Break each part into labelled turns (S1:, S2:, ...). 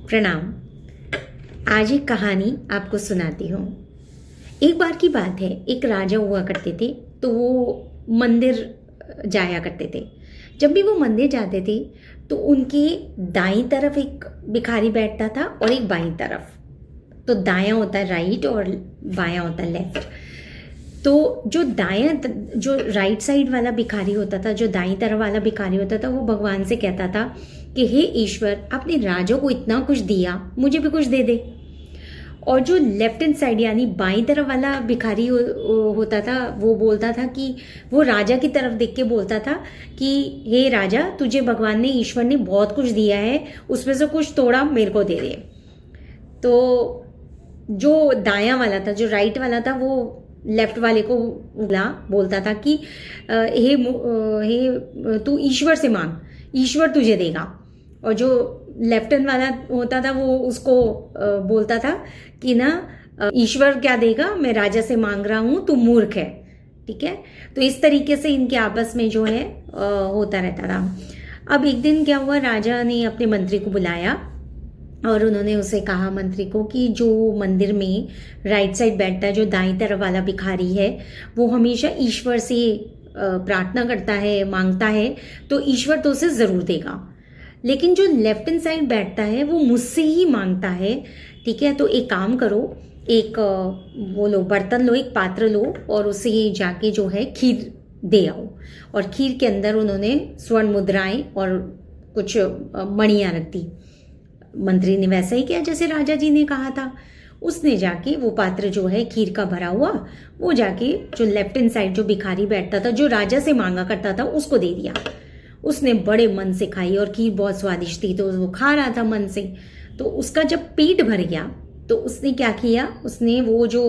S1: प्रणाम। आज एक कहानी आपको सुनाती हूँ। एक बार की बात है, एक राजा हुआ करते थे। तो वो मंदिर जाया करते थे। जब भी वो मंदिर जाते थे तो उनके दाईं तरफ एक भिखारी बैठता था और एक बाईं तरफ। तो दायां होता है राइट और बायां होता है लेफ्ट। तो जो राइट साइड वाला भिखारी होता था, जो दाईं तरफ वाला भिखारी होता था, वो भगवान से कहता था कि हे ईश्वर, आपने राजा को इतना कुछ दिया, मुझे भी कुछ दे दे। और जो लेफ्ट हैंड साइड यानी बाईं तरफ वाला भिखारी होता था, वो बोलता था कि वो राजा की तरफ देख के बोलता था कि हे राजा, तुझे भगवान ने, ईश्वर ने बहुत कुछ दिया है, उसमें से कुछ थोड़ा मेरे को दे दे। तो जो दायां वाला था, जो राइट वाला था, वो लेफ्ट वाले को बोलता था कि हे तू ईश्वर से मांग, ईश्वर तुझे देगा। और जो लेफ्ट हैंड वाला होता था वो उसको बोलता था कि ना, ईश्वर क्या देगा, मैं राजा से मांग रहा हूं, तू मूर्ख है। ठीक है। तो इस तरीके से इनके आपस में जो है होता रहता था। अब एक दिन क्या हुआ, राजा ने अपने मंत्री को बुलाया और उन्होंने उसे कहा, मंत्री को, कि जो मंदिर में राइट साइड बैठता है, जो दाईं तरफ वाला भिखारी है, वो हमेशा ईश्वर से प्रार्थना करता है, मांगता है, तो ईश्वर तो उसे जरूर देगा। लेकिन जो लेफ्ट हैंड साइड बैठता है वो मुझसे ही मांगता है। ठीक है। तो एक काम करो, एक वो लो, बर्तन लो, एक पात्र लो और उसे जाके जो है खीर दे आओ। और खीर के अंदर उन्होंने स्वर्ण मुद्राएं और कुछ मणियां रख दी। मंत्री ने वैसा ही किया जैसे राजा जी ने कहा था। उसने जाके वो पात्र जो है खीर का भरा हुआ, वो जाके जो लेफ्ट हैंड साइड जो भिखारी बैठता था, जो राजा से मांगा करता था, उसको दे दिया। उसने बड़े मन से खाई और खीर बहुत स्वादिष्ट थी, तो वो खा रहा था मन से। तो उसका जब पेट भर गया तो उसने क्या किया, उसने वो जो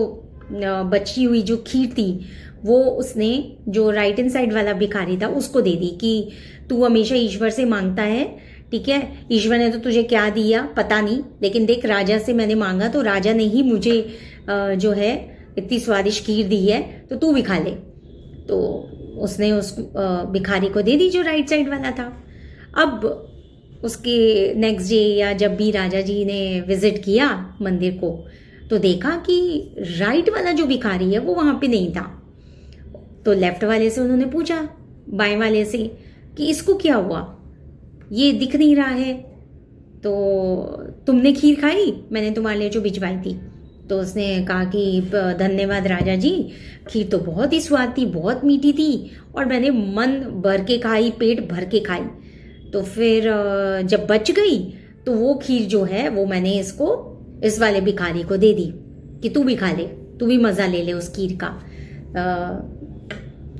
S1: बची हुई जो खीर थी वो उसने जो राइट हैंड साइड वाला भिखारी था उसको दे दी कि तू हमेशा ईश्वर से मांगता है, ठीक है, ईश्वर ने तो तुझे क्या दिया पता नहीं, लेकिन देख, राजा से मैंने मांगा तो राजा ने ही मुझे जो है इतनी स्वादिष्ट खीर दी है, तो तू भी खा ले। तो उसने उस भिखारी को दे दी जो राइट साइड वाला था। अब उसके नेक्स्ट डे या जब भी राजा जी ने विजिट किया मंदिर को, तो देखा कि राइट वाला जो भिखारी है वो वहां पे नहीं था। तो लेफ्ट वाले से उन्होंने पूछा, बाएं वाले से, कि इसको क्या हुआ, ये दिख नहीं रहा है, तो तुमने खीर खाई, मैंने तुम्हारे लिए जो भिजवाई थी। तो उसने कहा कि धन्यवाद राजा जी, खीर तो बहुत ही स्वाद थी, बहुत मीठी थी, और मैंने मन भर के खाई, पेट भर के खाई। तो फिर जब बच गई तो वो खीर जो है वो मैंने इस वाले भिखारी को दे दी कि तू भी खा ले, तू भी मजा ले ले उस खीर का।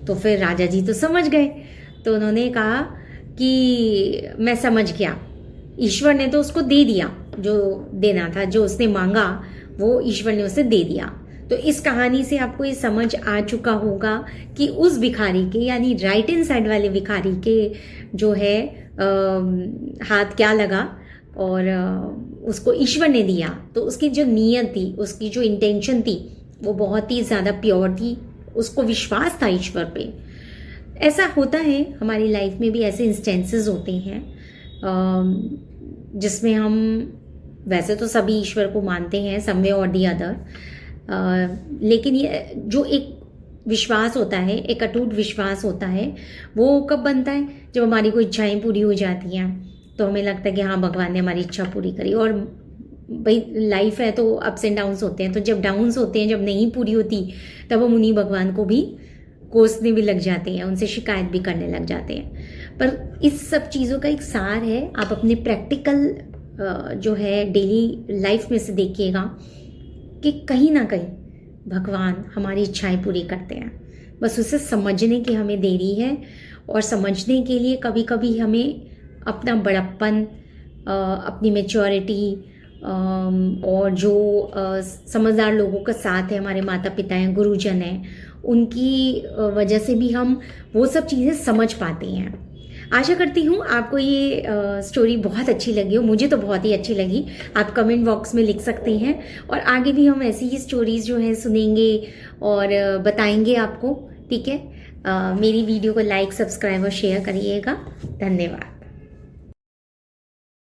S1: तो फिर राजा जी तो समझ गए। तो उन्होंने कहा कि मैं समझ गया, ईश्वर ने तो उसको दे दिया जो देना था, जो उसने मांगा वो ईश्वर ने उसे दे दिया। तो इस कहानी से आपको ये समझ आ चुका होगा कि उस भिखारी के, यानी राइट हैंड साइड वाले भिखारी के जो है हाथ क्या लगा और उसको ईश्वर ने दिया। तो उसकी जो नीयत थी, उसकी जो इंटेंशन थी, वो बहुत ही ज्यादा प्योर थी, उसको विश्वास था ईश्वर पे। ऐसा होता है हमारी लाइफ में भी, ऐसे इंस्टेंसेस होते हैं जिसमें हम वैसे तो सभी ईश्वर को मानते हैं, सम वे और दी अदर, लेकिन ये जो एक विश्वास होता है, एक अटूट विश्वास होता है, वो कब बनता है, जब हमारी कोई इच्छाएं पूरी हो जाती हैं। तो हमें लगता है कि हाँ, भगवान ने हमारी इच्छा पूरी करी। और भाई लाइफ है तो अप्स एंड डाउन्स होते हैं, तो जब डाउन्स होते हैं, जब नहीं पूरी होती, तब हम उन्हीं भगवान को भी कोसने भी लग जाते हैं, उनसे शिकायत भी करने लग जाते हैं। पर इस सब चीज़ों का एक सार है, आप अपने प्रैक्टिकल जो है डेली लाइफ में से देखिएगा कि कहीं ना कहीं भगवान हमारी इच्छाएं पूरी करते हैं। बस उसे समझने की हमें देरी है, और समझने के लिए कभी कभी हमें अपना बड़प्पन, अपनी मैच्योरिटी और जो समझदार लोगों का साथ है, हमारे माता पिता हैं, गुरुजन हैं, उनकी वजह से भी हम वो सब चीज़ें समझ पाते हैं। आशा करती हूँ आपको ये स्टोरी बहुत अच्छी लगी हो। मुझे तो बहुत ही अच्छी लगी। आप कमेंट बॉक्स में लिख सकते हैं, और आगे भी हम ऐसी ही स्टोरीज जो हैं सुनेंगे और बताएंगे आपको। ठीक है। मेरी वीडियो को लाइक, सब्सक्राइब और शेयर करिएगा। धन्यवाद।